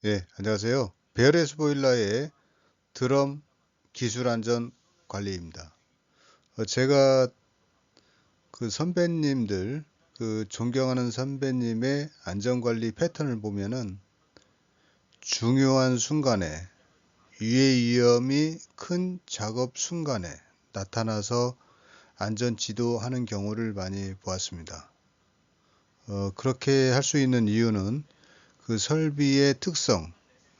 예, 안녕하세요. 베어레스 보일러의 드럼 기술 안전 관리입니다. 제가 그 선배님들, 존경하는 선배님의 안전 관리 패턴을 보면은 중요한 순간에 유해 위험이 큰 작업 순간에 나타나서 안전 지도하는 경우를 많이 보았습니다. 그렇게 할 수 있는 이유는 그 설비의 특성,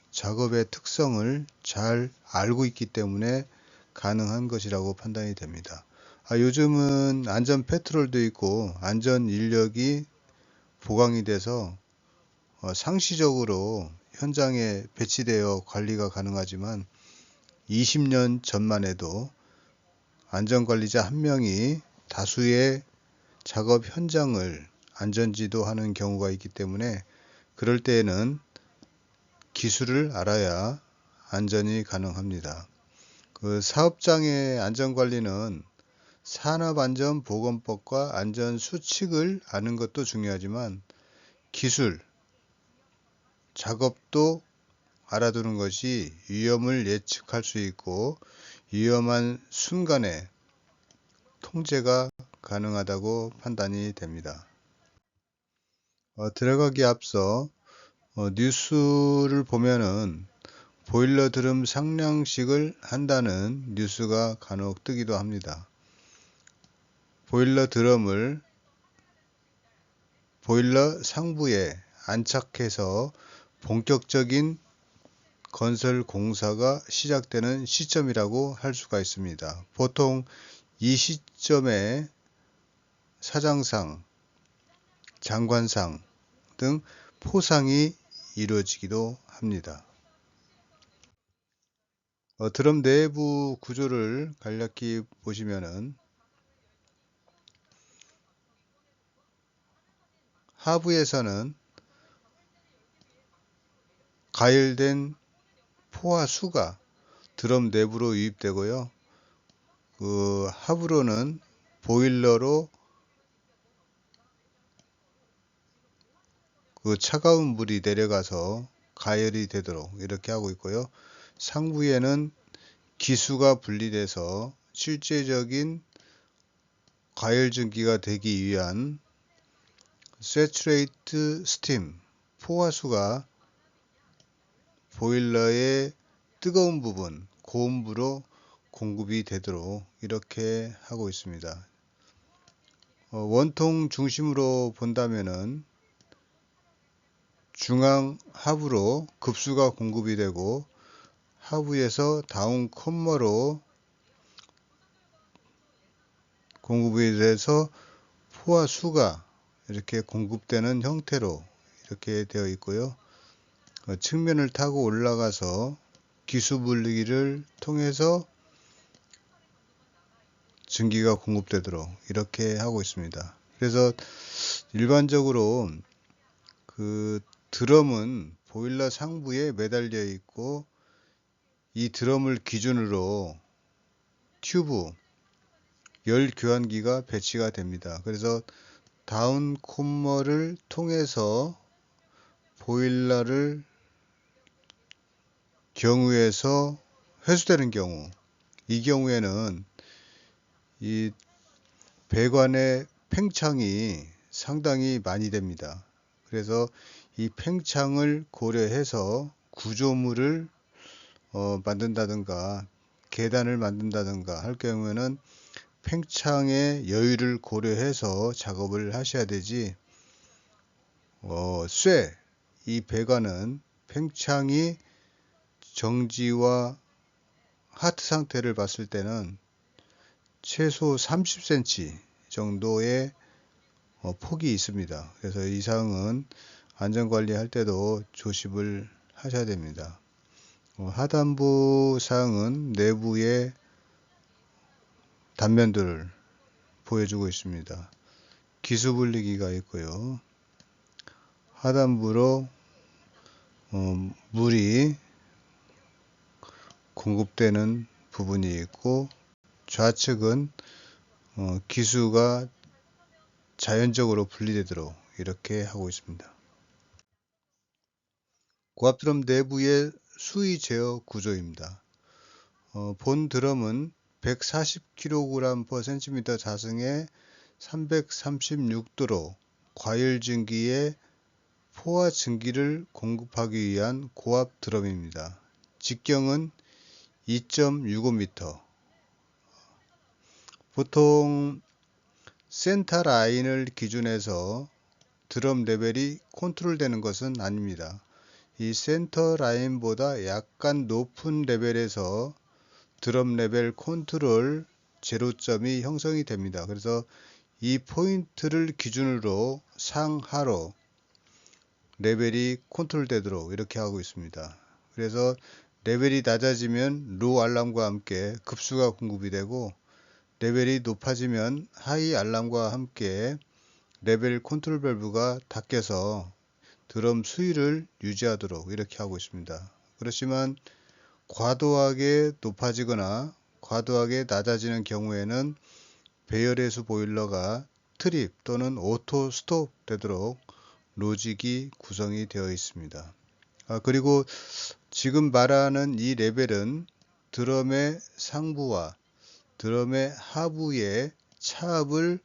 작업의 특성을 잘 알고 있기 때문에 가능한 것이라고 판단이 됩니다. 요즘은 안전 페트롤도 있고 안전 인력이 보강이 돼서 상시적으로 현장에 배치되어 관리가 가능하지만 20년 전만 해도 안전관리자 한 명이 다수의 작업 현장을 안전지도하는 경우가 있기 때문에 그럴 때에는 기술을 알아야 안전이 가능합니다. 그 사업장의 안전관리는 산업안전보건법과 안전수칙을 아는 것도 중요하지만 기술, 작업도 알아두는 것이 위험을 예측할 수 있고 위험한 순간에 통제가 가능하다고 판단이 됩니다. 들어가기 앞서 뉴스를 보면은 보일러 드럼 상량식을 한다는 뉴스가 간혹 뜨기도 합니다. 보일러 드럼을 보일러 상부에 안착해서 본격적인 건설 공사가 시작되는 시점이라고 할 수가 있습니다. 보통 이 시점에 사장상, 장관상 등 포상이 이루어지기도 합니다. 드럼 내부 구조를 간략히 보시면은 하부에서는 가열된 포화 수가 드럼 내부로 유입되고요. 그 하부로는 보일러로 그 차가운 물이 내려가서 가열이 되도록 이렇게 하고 있고요. 상부에는 기수가 분리돼서 실제적인 가열 증기가 되기 위한 Saturate Steam 포화수가 보일러의 뜨거운 부분, 고온부로 공급이 되도록 이렇게 하고 있습니다. 원통 중심으로 본다면은 중앙 하부로 급수가 공급이 되고 하부에서 다운 컴머로 공급이 돼서 포화수가 이렇게 공급되는 형태로 이렇게 되어 있고요. 측면을 타고 올라가서 기수 분리기를 통해서 증기가 공급되도록 이렇게 하고 있습니다. 그래서 일반적으로 그 드럼은 보일러 상부에 매달려 있고 이 드럼을 기준으로 튜브 열 교환기가 배치가 됩니다. 그래서 다운 콤머를 통해서 보일러를 경유해서 회수되는 경우, 이 경우에는 이 배관의 팽창이 상당히 많이 됩니다. 그래서 이 팽창을 고려해서 구조물을 만든다든가 계단을 만든다든가 할 경우에는 팽창의 여유를 고려해서 작업을 하셔야 되지, 이 배관은 팽창이 정지와 하트 상태를 봤을 때는 최소 30cm 정도의 폭이 있습니다. 그래서 이 사항은 안전관리 할 때도 조심을 하셔야 됩니다. 하단부 사항은 내부의 단면들을 보여주고 있습니다. 기수 분리기가 있고요. 하단부로 물이 공급되는 부분이 있고 좌측은 기수가 자연적으로 분리되도록 이렇게 하고 있습니다. 고압 드럼 내부의 수위 제어 구조입니다. 본 드럼은 140kg/cm 자승에 336도로 과열 증기에 포화 증기를 공급하기 위한 고압 드럼입니다. 직경은 2.65m. 보통 센터 라인을 기준해서 드럼 레벨이 컨트롤 되는 것은 아닙니다. 이 센터 라인보다 약간 높은 레벨에서 드럼 레벨 컨트롤 제로점이 형성이 됩니다. 그래서 이 포인트를 기준으로 상하로 레벨이 컨트롤 되도록 이렇게 하고 있습니다. 그래서 레벨이 낮아지면 로 알람과 함께 급수가 공급이 되고, 레벨이 높아지면 하이 알람과 함께 레벨 컨트롤 밸브가 닫혀서 드럼 수위를 유지하도록 이렇게 하고 있습니다. 그렇지만 과도하게 높아지거나 과도하게 낮아지는 경우에는 배열해수 보일러가 트립 또는 오토 스톱 되도록 로직이 구성이 되어 있습니다. 그리고 지금 말하는 이 레벨은 드럼의 상부와 드럼의 하부의 차압을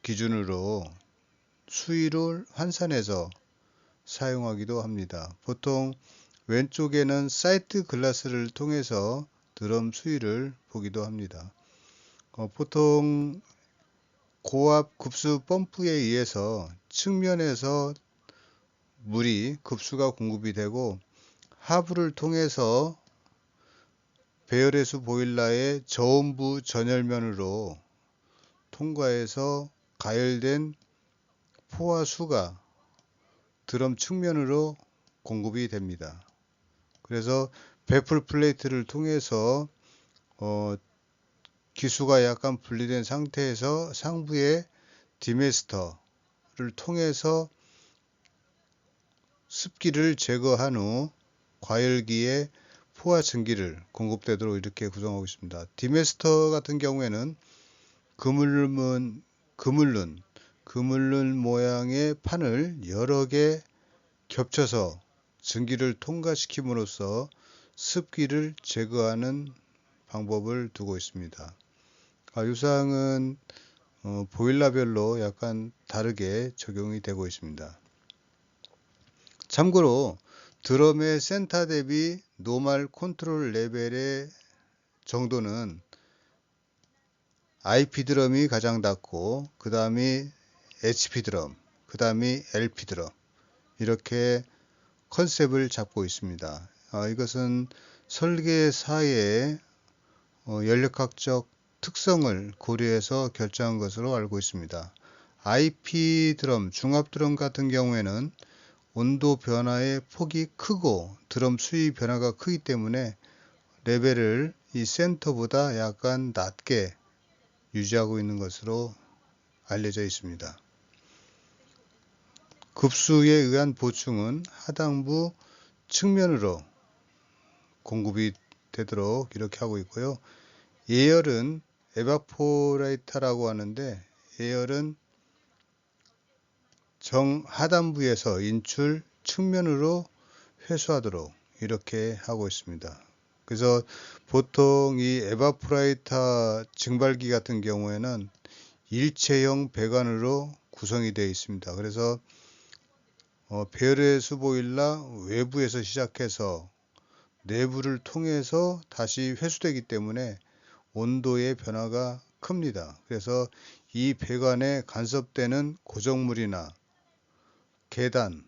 기준으로 수위를 환산해서 사용하기도 합니다. 보통 왼쪽에는 사이트 글라스를 통해서 드럼 수위를 보기도 합니다. 보통 고압 급수 펌프에 의해서 측면에서 물이 급수가 공급이 되고, 하부를 통해서 배열해수 보일러의 저온부 전열면으로 통과해서 가열된 포화수가 드럼 측면으로 공급이 됩니다. 그래서 배풀 플레이트를 통해서 기수가 약간 분리된 상태에서 상부의 디메스터를 통해서 습기를 제거한 후 과열기에 포화 증기를 공급되도록 이렇게 구성하고 있습니다. 디메스터 같은 경우에는 그물룬 모양의 판을 여러 개 겹쳐서 증기를 통과시킴으로써 습기를 제거하는 방법을 두고 있습니다. 이 사항은 보일러별로 약간 다르게 적용이 되고 있습니다. 참고로 드럼의 센터 대비 노멀 컨트롤 레벨의 정도는 IP 드럼이 가장 낮고, 그 다음이 HP 드럼, 그 다음이 LP 드럼, 이렇게 컨셉을 잡고 있습니다. 이것은 설계사의 연력학적 특성을 고려해서 결정한 것으로 알고 있습니다. IP 드럼, 중압 드럼 같은 경우에는 온도 변화의 폭이 크고 드럼 수위 변화가 크기 때문에 레벨을 이 센터보다 약간 낮게 유지하고 있는 것으로 알려져 있습니다. 급수에 의한 보충은 하단부 측면으로 공급이 되도록 이렇게 하고 있고요. 예열은 에바포레이터라고 하는데, 예열은 정하단부에서 인출 측면으로 회수하도록 이렇게 하고 있습니다. 그래서 보통 이 에바포레이터 증발기 같은 경우에는 일체형 배관으로 구성이 되어 있습니다. 그래서 배열해수 보일러 외부에서 시작해서 내부를 통해서 다시 회수되기 때문에 온도의 변화가 큽니다. 그래서 이 배관에 간섭되는 고정물이나 계단,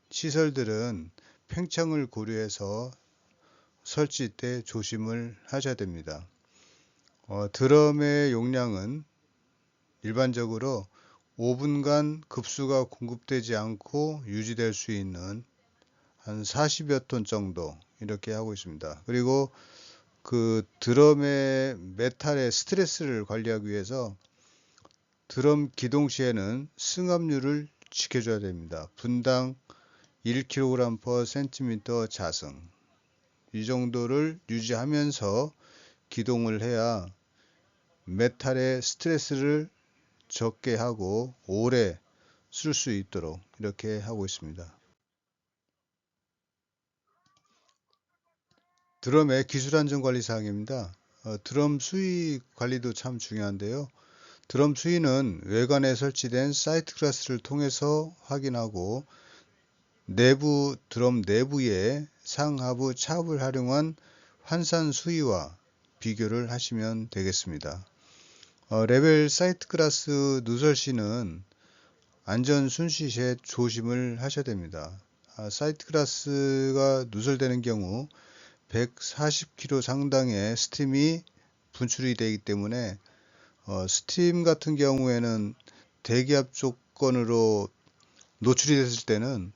시설들은 팽창을 고려해서 설치 때 조심을 하셔야 됩니다. 드럼의 용량은 일반적으로 5분간 급수가 공급되지 않고 유지될 수 있는 한 40여 톤 정도 이렇게 하고 있습니다. 그리고 그 드럼의 메탈의 스트레스를 관리하기 위해서 드럼 기동 시에는 승합률을 지켜줘야 됩니다. 분당 1kg/cm 자승, 이 정도를 유지하면서 기동을 해야 메탈의 스트레스를 적게 하고 오래 쓸 수 있도록 이렇게 하고 있습니다. 드럼의 기술 안전 관리 사항입니다. 드럼 수위 관리도 참 중요한데요. 드럼 수위는 외관에 설치된 사이트 클래스를 통해서 확인하고 드럼 내부의 상하부 차압을 활용한 환산 수위와 비교를 하시면 되겠습니다. 레벨 사이트 클래스 누설 시는 안전 순시 시 조심을 하셔야 됩니다. 사이트 클래스가 누설되는 경우 140kg 상당의 스팀이 분출이 되기 때문에 스팀 같은 경우에는 대기압 조건으로 노출이 됐을 때는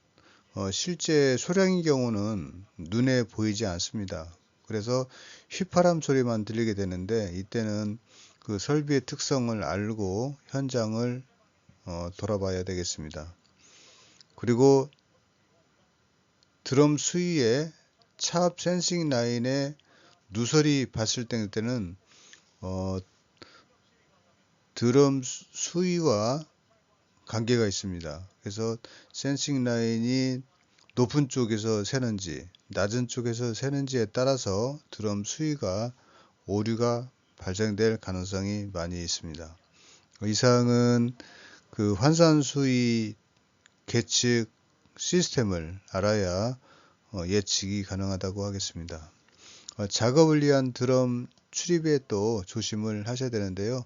실제 소량의 경우는 눈에 보이지 않습니다. 그래서 휘파람 소리만 들리게 되는데 이때는 그 설비의 특성을 알고 현장을 돌아봐야 되겠습니다. 그리고 드럼 수위에 차압 센싱 라인에 누설이 봤을 때는 드럼 수위와 관계가 있습니다. 그래서 센싱 라인이 높은 쪽에서 새는지 낮은 쪽에서 새는지에 따라서 드럼 수위가 오류가 발생될 가능성이 많이 있습니다. 이상은 그 환산 수위 계측 시스템을 알아야 예측이 가능하다고 하겠습니다. 작업을 위한 드럼 출입에 또 조심을 하셔야 되는데요.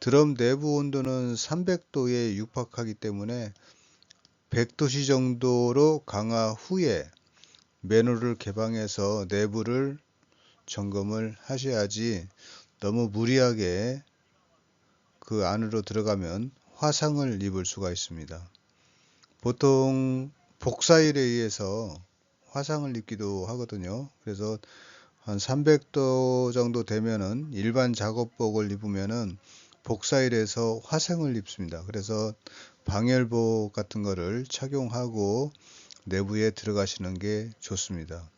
드럼 내부 온도는 300도에 육박하기 때문에 100도씨 정도로 강화 후에 매뉴얼을 개방해서 내부를 점검을 하셔야지 너무 무리하게 그 안으로 들어가면 화상을 입을 수가 있습니다. 보통 복사일에 의해서 화상을 입기도 하거든요. 그래서 한 300도 정도 되면은 일반 작업복을 입으면은 복사일에서 화상을 입습니다. 그래서 방열복 같은 거를 착용하고 내부에 들어가시는 게 좋습니다.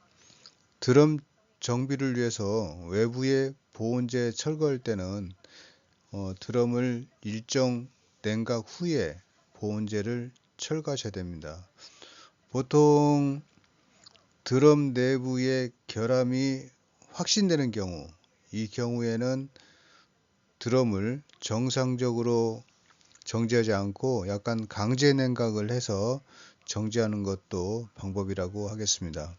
드럼 정비를 위해서 외부에 보온재 철거할 때는 드럼을 일정 냉각 후에 보온재를 철거하셔야 됩니다. 보통 드럼 내부의 결함이 확신되는 경우, 이 경우에는 드럼을 정상적으로 정지하지 않고 약간 강제 냉각을 해서 정지하는 것도 방법이라고 하겠습니다.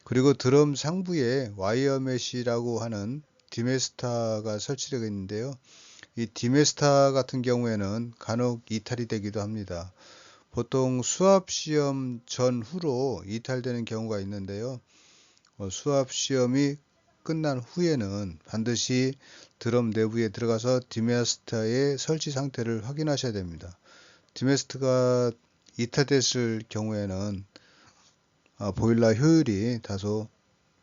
그리고 드럼 상부에 와이어 메시라고 하는 디메스타가 설치되어 있는데요. 이 디메스타 같은 경우에는 간혹 이탈이 되기도 합니다. 보통 수압 시험 전후로 이탈되는 경우가 있는데요. 수압 시험이 끝난 후에는 반드시 드럼 내부에 들어가서 디메스타의 설치 상태를 확인하셔야 됩니다. 디메스트가 이탈됐을 경우에는 보일러 효율이 다소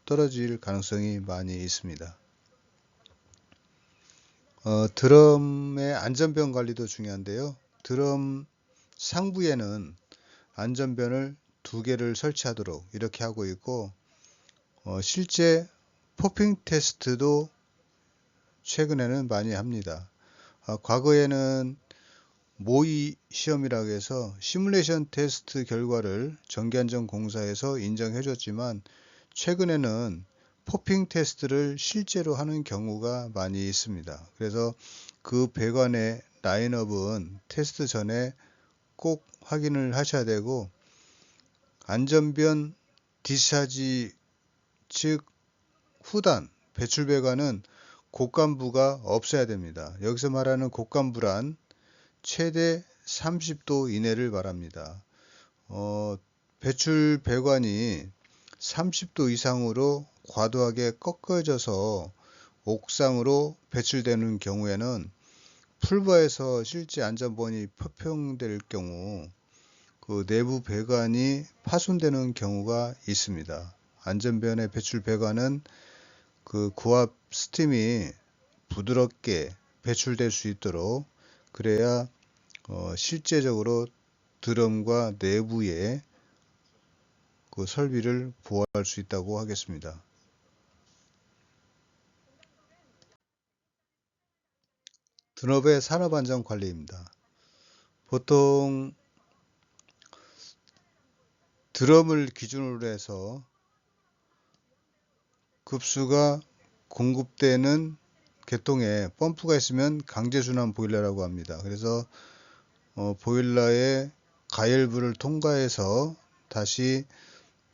떨어질 가능성이 많이 있습니다. 드럼의 안전변 관리도 중요한데요. 드럼 상부에는 안전변을 2개를 설치하도록 이렇게 하고 있고 실제 포핑 테스트도 최근에는 많이 합니다. 과거에는 모의 시험이라고 해서 시뮬레이션 테스트 결과를 전기안전공사에서 인정해 줬지만 최근에는 포핑 테스트를 실제로 하는 경우가 많이 있습니다. 그래서 그 배관의 라인업은 테스트 전에 꼭 확인을 하셔야 되고 안전변 디스차지 즉 후단 배출 배관은 곡간부가 없어야 됩니다. 여기서 말하는 곡간부란 최대 30도 이내를 말합니다. 배출 배관이 30도 이상으로 과도하게 꺾어져서 옥상으로 배출되는 경우에는 풀바에서 실제 안전번이 표평될 경우 그 내부 배관이 파손되는 경우가 있습니다. 안전변의 배출 배관은 그 고압 스팀이 부드럽게 배출될 수 있도록 그래야 실제적으로 드럼과 내부의 그 설비를 보호할 수 있다고 하겠습니다. 드럼의 산업안전 관리입니다. 보통 드럼을 기준으로 해서 급수가 공급되는 계통에 펌프가 있으면 강제순환 보일러라고 합니다. 그래서 보일러의 가열부를 통과해서 다시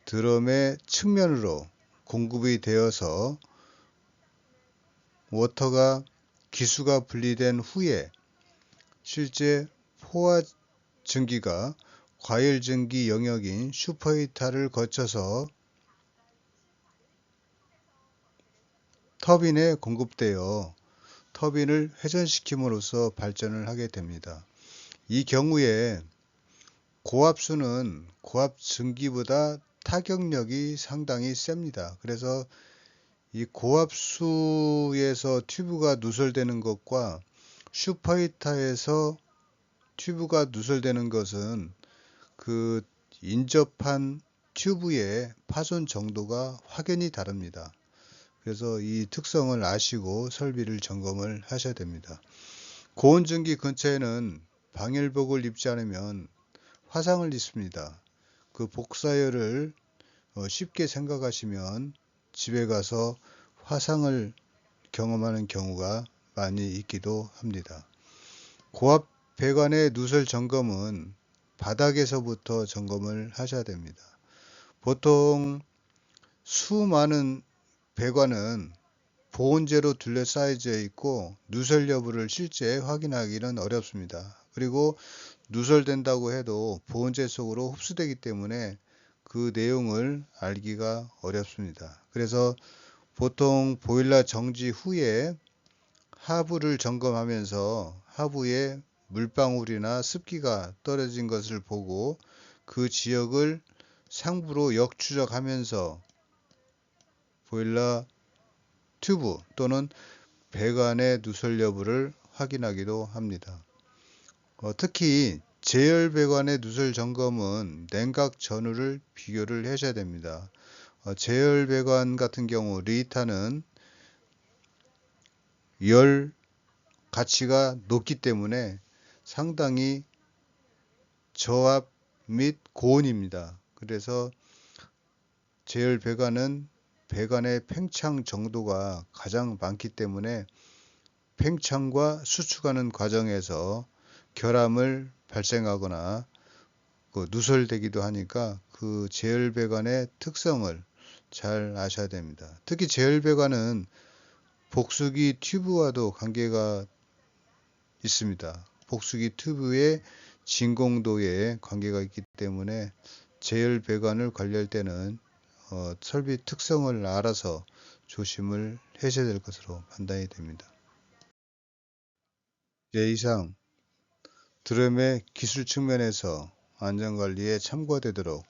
드럼의 측면으로 공급이 되어서 워터가 기수가 분리된 후에 실제 포화 증기가 과열 증기 영역인 슈퍼히터를 거쳐서 터빈에 공급되어 터빈을 회전시킴으로써 발전을 하게 됩니다. 이 경우에 고압수는 고압 증기보다 타격력이 상당히 셉니다. 그래서 이 고압수에서 튜브가 누설되는 것과 슈퍼히터에서 튜브가 누설되는 것은 그 인접한 튜브의 파손 정도가 확연히 다릅니다. 그래서 이 특성을 아시고 설비를 점검을 하셔야 됩니다. 고온증기 근처에는 방열복을 입지 않으면 화상을 입습니다. 그 복사열을 쉽게 생각하시면 집에 가서 화상을 경험하는 경우가 많이 있기도 합니다. 고압 배관의 누설 점검은 바닥에서부터 점검을 하셔야 됩니다. 보통 수많은 배관은 보온재로 둘러싸여져 있고 누설 여부를 실제 확인하기는 어렵습니다. 그리고 누설된다고 해도 보온재 속으로 흡수되기 때문에 그 내용을 알기가 어렵습니다. 그래서 보통 보일러 정지 후에 하부를 점검하면서 하부에 물방울이나 습기가 떨어진 것을 보고 그 지역을 상부로 역추적하면서 보일러 튜브 또는 배관의 누설 여부를 확인하기도 합니다. 특히 제열 배관의 누설 점검은 냉각 전후를 비교를 하셔야 됩니다. 제열 배관 같은 경우 리타는 열 가치가 높기 때문에 상당히 저압 및 고온입니다. 그래서 제열 배관은 배관의 팽창 정도가 가장 많기 때문에 팽창과 수축하는 과정에서 결함을 발생하거나 누설되기도 하니까 그 제열 배관의 특성을 잘 아셔야 됩니다. 특히 제열 배관은 복수기 튜브와도 관계가 있습니다. 복수기 튜브의 진공도에 관계가 있기 때문에 제열 배관을 관리할 때는 설비 특성을 알아서 조심을 하셔야 될 것으로 판단이 됩니다. 이상 드럼의 기술 측면에서 안전관리에 참고되도록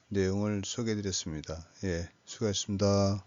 내용을 소개해 드렸습니다. 수고하셨습니다.